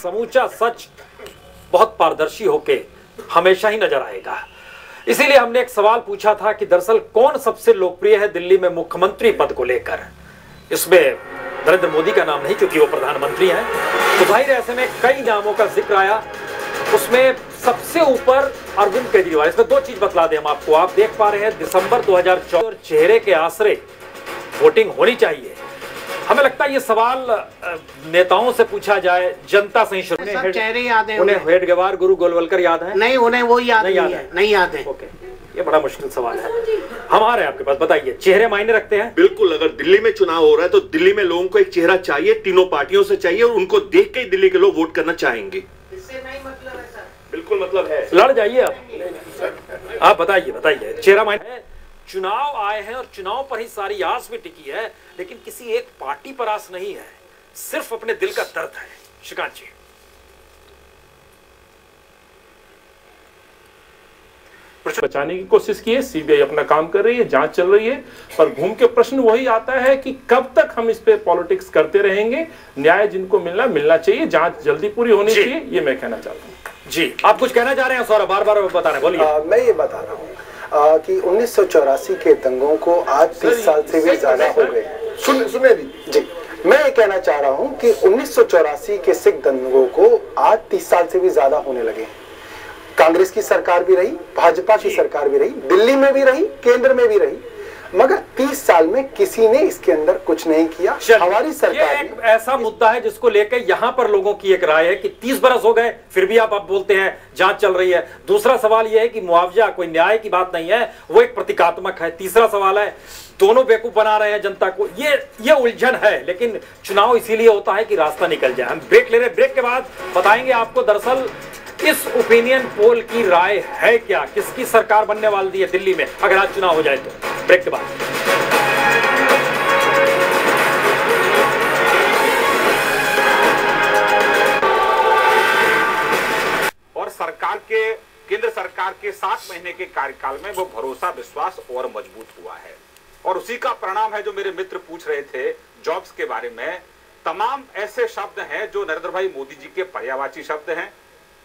समूचा सच बहुत पारदर्शी होके हमेशा ही नजर आएगा। इसीलिए हमने एक सवाल पूछा था कि दरअसल कौन सबसे लोकप्रिय है दिल्ली में मुख्यमंत्री पद को लेकर। इसमें नरेंद्र मोदी का नाम नहीं, क्योंकि वो प्रधानमंत्री हैं, तो जाहिर है ऐसे में कई नामों का जिक्र आया। उसमें सबसे ऊपर अरविंद केजरीवाल। इसमें दो चीज बतला दें हम आपको। आप देख पा रहे हैं दिसंबर 2014 और चेहरे के आसरे वोटिंग होनी चाहिए। हमें लगता है ये सवाल नेताओं से पूछा जाए, जनता से ही शुरू। सब चेहरे याद हैं उन्हें हेडगेवार, गुरु गोलवलकर याद है? नहीं, उन्हें वो याद नहीं है। नहीं याद है। ओके, ये बड़ा मुश्किल सवाल है। हम आ रहे हैं आपके पास, बताइए चेहरे मायने रखते हैं? बिल्कुल। अगर दिल्ली में चुनाव हो रहा है तो दिल्ली में लोगों को एक चेहरा चाहिए, तीनों पार्टियों से चाहिए, और उनको देख के ही दिल्ली के लोग वोट करना चाहेंगे। इससे नहीं मतलब है सर। बिल्कुल मतलब है। लड़ जाइए आप बताइए चेहरा मायने। चुनाव आए हैं और चुनाव पर ही सारी आस भी टिकी है, लेकिन किसी एक पार्टी पर आस नहीं है, सिर्फ अपने दिल का दर्द है। श्रीकांत जी, बचाने की कोशिश की है, सीबीआई अपना काम कर रही है, जांच चल रही है, पर घूम के प्रश्न वही आता है कि कब तक हम इस पे पॉलिटिक्स करते रहेंगे। न्याय जिनको मिलना चाहिए, जांच जल्दी पूरी होनी चाहिए, ये मैं कहना चाहता हूँ। जी, आप कुछ कहना चाह रहे हैं? सौरभ बार बता रहे हैं, बोलिए। मैं ये बता रहा हूँ कि 1984 के दंगों को आज 30 साल से भी ज्यादा हो गए। सुने जी, मैं ये कहना चाह रहा हूँ कि 1984 के सिख दंगों को आज 30 साल से भी ज्यादा होने लगे। कांग्रेस की सरकार भी रही, भाजपा की सरकार भी रही, दिल्ली में भी रही, केंद्र में भी रही, मगर 30 साल में किसी ने इसके अंदर कुछ नहीं किया। हमारी सरकार, ये एक ऐसा मुद्दा है जिसको लेकर यहां पर लोगों की एक राय है कि 30 बरस हो गए फिर भी आप बोलते हैं जांच चल रही है। दूसरा सवाल यह है कि मुआवजा कोई न्याय की बात नहीं है, वो एक प्रतीकात्मक है। तीसरा सवाल है दोनों बेवकूफ बना रहे हैं जनता को। ये उलझन है, लेकिन चुनाव इसीलिए होता है कि रास्ता निकल जाए। हम ब्रेक ले रहे हैं, ब्रेक के बाद बताएंगे आपको दरअसल इस ओपिनियन पोल की राय है क्या, किसकी सरकार बनने वाली है दिल्ली में अगर आज चुनाव हो जाए तो। ब्रेक के बाद। और केंद्र सरकार के 7 महीने के कार्यकाल में वो भरोसा विश्वास और मजबूत हुआ है, और उसी का परिणाम है जो मेरे मित्र पूछ रहे थे जॉब्स के बारे में। तमाम ऐसे शब्द हैं जो नरेंद्र भाई मोदी जी के पर्यायवाची शब्द हैं।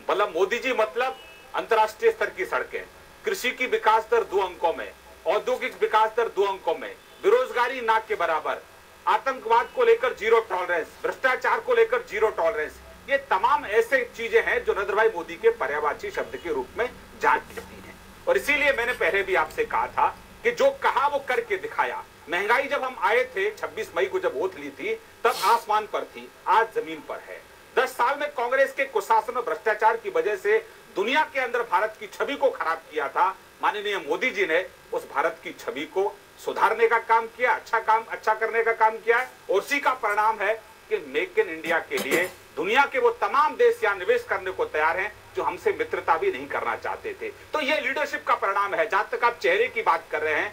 मतलब मोदी जी मतलब अंतर्राष्ट्रीय स्तर की सड़कें, कृषि की विकास दर 2 अंकों में, औद्योगिक विकास दर 2 अंकों में, बेरोजगारी नाक के बराबर, आतंकवाद को लेकर 0 टॉलरेंस, भ्रष्टाचार को लेकर 0 टॉलरेंस। ये तमाम ऐसे चीजें हैं जो नरेंद्र भाई मोदी के पर्यायवाची शब्द के रूप में जान जाती हैं। और इसीलिए मैंने पहले भी आपसे कहा था कि जो कहा वो करके दिखाया। महंगाई जब हम आए थे 26 मई को जब वोट ली थी तब आसमान पर थी, आज जमीन पर है। 10 साल में कांग्रेस के कुशासन और भ्रष्टाचार की वजह से दुनिया के अंदर भारत की छवि को खराब किया था। माननीय मोदी जी ने उस भारत की छवि को सुधारने का काम किया, अच्छा करने का काम किया है, और उसी का परिणाम है कि मेक इन इंडिया के लिए दुनिया के वो तमाम देश यहाँ निवेश करने को तैयार हैं जो हमसे मित्रता भी नहीं करना चाहते थे। तो ये लीडरशिप का परिणाम है। जहां तक आप चेहरे की बात कर रहे हैं,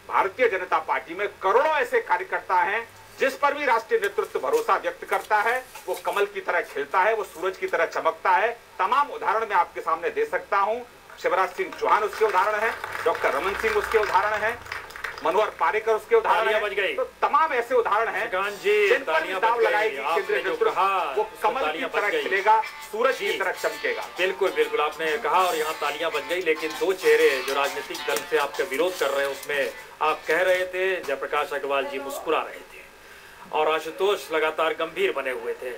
भारतीय जनता पार्टी में करोड़ों ऐसे कार्यकर्ता हैं जिस पर भी राष्ट्रीय नेतृत्व भरोसा व्यक्त करता है। वो कमल की तरह खिलता है, वो सूरज की तरह चमकता है। तमाम उदाहरण मैं आपके सामने दे सकता हूं। शिवराज सिंह चौहान उसके उदाहरण है, डॉक्टर रमन सिंह उसके उदाहरण है, मनोहर पारेकर उसके उदाहरण है। तो तमाम ऐसे उदाहरण हैं जिन पर दाव लगाएगी केंद्रीय नेतृत्व, वो कमल की तरह खिलेगा, सूरज की तरह चमकेगा। बिल्कुल बिल्कुल आपने कहा और यहाँ तालियां बज गई। लेकिन 2 चेहरे जो राजनीतिक दल से आपका विरोध कर रहे हैं उसमें आप कह रहे थे जयप्रकाश अग्रवाल जी मुस्कुरा रहे थे और आशुतोष लगातार गंभीर बने हुए थे।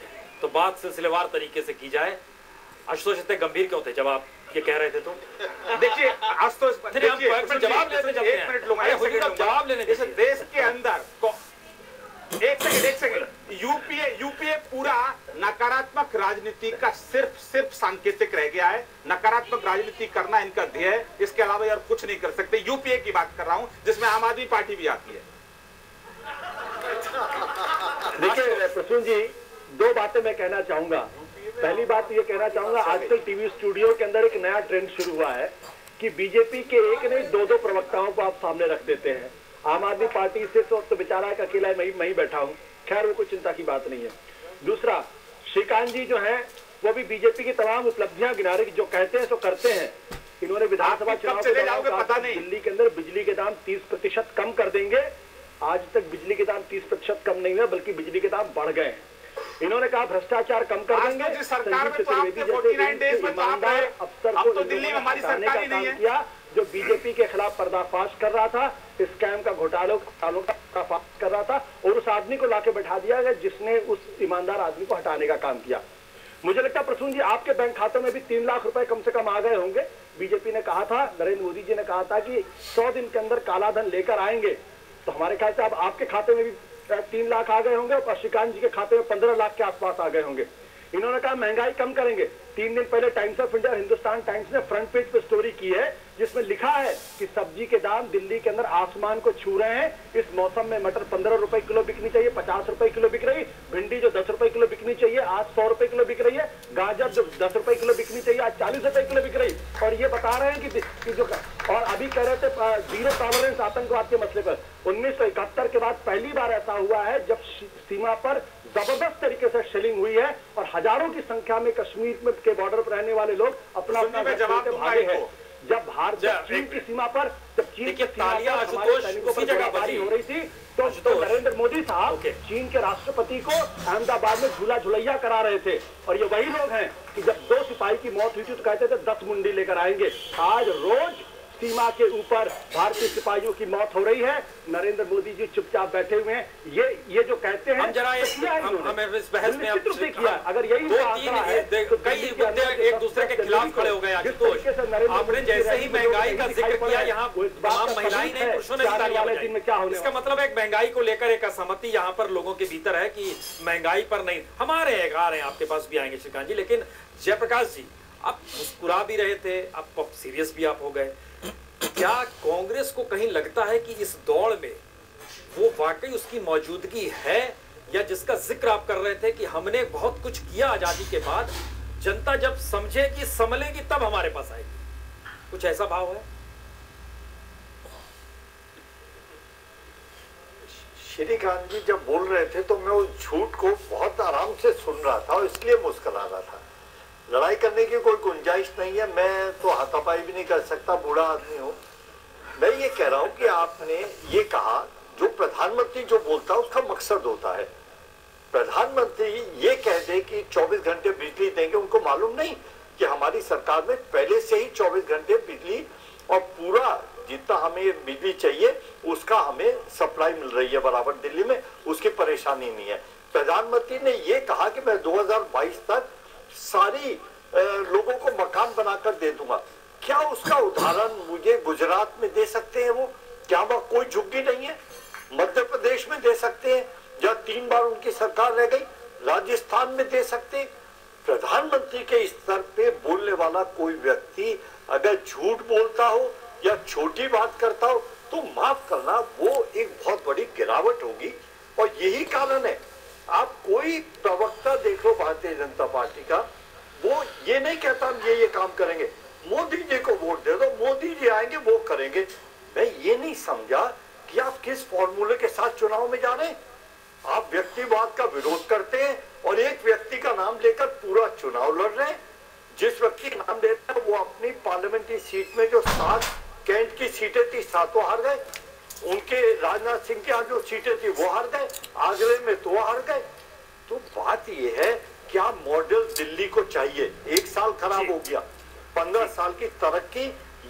तो बात सिलसिलेवार तरीके से की जाए, आशुतोष इतने गंभीर क्यों थे जब आप ये कह रहे थे? तो देखिए आशुतोष, जवाब लेने इस देश के अंदर एक सेकंड यूपीए पूरा नकारात्मक राजनीति का सिर्फ सांकेतिक रह गया है। नकारात्मक राजनीति करना इनका ध्येय है, इसके अलावा यार कुछ नहीं कर सकते। यूपीए की बात कर रहा हूं जिसमें आम आदमी पार्टी भी आती है। देखिए प्रसून जी, 2 बातें मैं कहना चाहूंगा। पहली बात ये कहना चाहूंगा, आजकल टीवी स्टूडियो के अंदर एक नया ट्रेंड शुरू हुआ है कि बीजेपी के एक नहीं 2 प्रवक्ताओं को आप सामने रख देते हैं। आम आदमी पार्टी से तो बेचारा एक अकेला मैं ही बैठा हूं, खैर वो कोई चिंता की बात नहीं है। दूसरा, श्रीकांत जी जो है वो भी बीजेपी की तमाम उपलब्धियां गिना रहे, जो कहते हैं सो करते हैं। इन्होंने विधानसभा चुनाव दिल्ली के अंदर बिजली के दाम 30% कम कर देंगे। आज तक बिजली के दाम 30% कम नहीं हुए, बल्कि बिजली के दाम बढ़ गए हैं। इन्होंने कहा भ्रष्टाचार कम कर देंगे। जिस सरकार में तो आपके 49 डेज में ईमानदार अफसर को तो दिल्ली में हमारी सरकार ही नहीं है किया, जो बीजेपी के खिलाफ पर्दाफाश कर रहा था, स्कैम का घोटालों का पर्दाफाश कर रहा था, और उस आदमी को लाके बैठा दिया गया जिसने उस ईमानदार आदमी को हटाने का काम किया। मुझे लगता है प्रसून जी आपके बैंक खातों में भी 3 लाख रुपए कम से कम आ गए होंगे। बीजेपी ने कहा था, नरेंद्र मोदी जी ने कहा था कि 100 दिन के अंदर काला धन लेकर आएंगे, तो हमारे ख्याल से अब आपके खाते में भी 3 लाख आ गए होंगे और श्रीकांत जी के खाते में 15 लाख के आसपास आ गए होंगे। इन्होंने कहा महंगाई कम करेंगे। 3 दिन पहले टाइम्स ऑफ इंडिया और हिंदुस्तान टाइम्स ने फ्रंट पेज पे स्टोरी की है जिसमें लिखा है कि सब्जी के दाम दिल्ली के अंदर आसमान को छू रहे हैं। इस मौसम में मटर 15 रुपए किलो बिकनी चाहिए, 50 रुपए किलो बिक रही। भिंडी जो 10 रुपए किलो बिकनी चाहिए आज 100 रुपए किलो बिक रही है। गाजर जो 10 रुपए किलो बिकनी चाहिए आज 40 रुपए किलो बिक रही। और ये बता रहे हैं कि जो और अभी कह रहे थे जीरो टॉलरेंस आतंकवाद के मसले पर। 1971 के बाद पहली बार ऐसा हुआ है जब सीमा पर जबरदस्त तरीके से शेलिंग हुई है और हजारों की संख्या में कश्मीर में के बॉर्डर पर रहने वाले लोग अपना जवाब भागे हैं। जब भारत चीन की सीमा पर जब चीन की सीमा पर हमारे सैनिकों पर गोलीबारी हो रही थी तो नरेंद्र मोदी साहब चीन के राष्ट्रपति को अहमदाबाद में झूला झुलैया करा रहे थे। और ये वही लोग हैं कि जब 2 सिपाही की मौत हुई थी तो कहते थे 10 मुंडी लेकर आएंगे। आज रोज सीमा के ऊपर भारतीय सिपाहियों की मौत हो रही है। नरेंद्र मोदी जी चुपचाप बैठे हुए हैं। ये जो कहते हैं हम जरा हम इस बहस में किया अगर यही कई मुद्दे एक दूसरे के खिलाफ खड़े हो गए। आपने जैसे ही महंगाई का जिक्र किया यहाँ तमाम महिलाएं ने पुरुषों ने तालियां बजाई। इसका मतलब एक महंगाई को लेकर एक असहमति यहाँ पर लोगों के भीतर है कि महंगाई पर नहीं। हमारे आ रहे हैं आपके पास भी आएंगे श्रीकांत जी, लेकिन जयप्रकाश जी आप मुस्कुरा भी रहे थे, आप सीरियस भी आप हो गए। क्या कांग्रेस को कहीं लगता है कि इस दौड़ में वो वाकई उसकी मौजूदगी है, या जिसका जिक्र आप कर रहे थे कि हमने बहुत कुछ किया आजादी के बाद, जनता जब समझे कि संभलेगी तब हमारे पास आएगी, कुछ ऐसा भाव है? श्रीकांत जी जब बोल रहे थे तो मैं उस झूठ को बहुत आराम से सुन रहा था और इसलिए मुस्कुरा रहा था। लड़ाई करने की कोई गुंजाइश नहीं है। मैं तो हाथापाई भी नहीं कर सकता, बूढ़ा आदमी हूँ। मैं ये कह रहा हूँ कि आपने ये कहा जो प्रधानमंत्री जो बोलता है उसका मकसद होता है। प्रधानमंत्री ये कह दे कि 24 घंटे बिजली देंगे, उनको मालूम नहीं कि हमारी सरकार में पहले से ही 24 घंटे बिजली और पूरा जितना हमें बिजली चाहिए उसका हमें सप्लाई मिल रही है बराबर दिल्ली में, उसकी परेशानी नहीं है। प्रधानमंत्री ने ये कहा कि मैं 2022 तक सारी लोगों को मकान बनाकर दे दूंगा। क्या उसका उदाहरण मुझे गुजरात में दे सकते हैं? वो क्या वह कोई झुग्गी नहीं है? मध्य प्रदेश में दे सकते हैं जहाँ 3 बार उनकी सरकार रह गई, राजस्थान में दे सकते हैं। प्रधानमंत्री के स्तर पे बोलने वाला कोई व्यक्ति अगर झूठ बोलता हो या छोटी बात करता हो तो माफ करना, वो एक बहुत बड़ी गिरावट होगी। और यही कारण है, आप कोई प्रवक्ता देख लो भारतीय जनता पार्टी का, वो ये नहीं कहता हम ये काम करेंगे, मोदी जी को वोट दे दो, मोदी जी आएंगे वो करेंगे। मैं ये नहीं समझा कि आप किस फॉर्मूले के साथ चुनाव में जा रहे हैं। आप व्यक्तिवाद का विरोध करते हैं और एक व्यक्ति का नाम लेकर पूरा चुनाव लड़ रहे हैं। जिस व्यक्ति का नाम लेते हैं वो अपनी पार्लियामेंट्री सीट में जो 7 कैंट की सीटें थी 7 हार गए, उनके राजनाथ सिंह के यहाँ जो सीटें थी वो हार गए, आगरे में तो हार गए। तो बात ये है क्या मॉडल दिल्ली को चाहिए? 1 साल खराब हो गया, 15 साल की तरक्की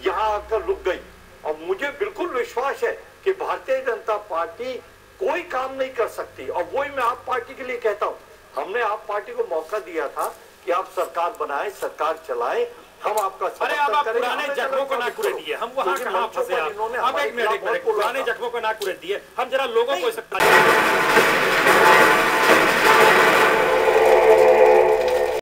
यहाँ आकर रुक गई। और मुझे बिल्कुल विश्वास है कि भारतीय जनता पार्टी कोई काम नहीं कर सकती। और वही मैं आप पार्टी के लिए कहता हूँ, हमने आप पार्टी को मौका दिया था कि आप सरकार बनाएं, सरकार चलाएं, हम आपका अरे अब आप पुराने जख्मों को ना कुरेद दिए, हम वहाँ कहाँ फंसे? अब एक मिनट पुराने जख्मों को ना कुरेद दिए, हम जरा लोगों को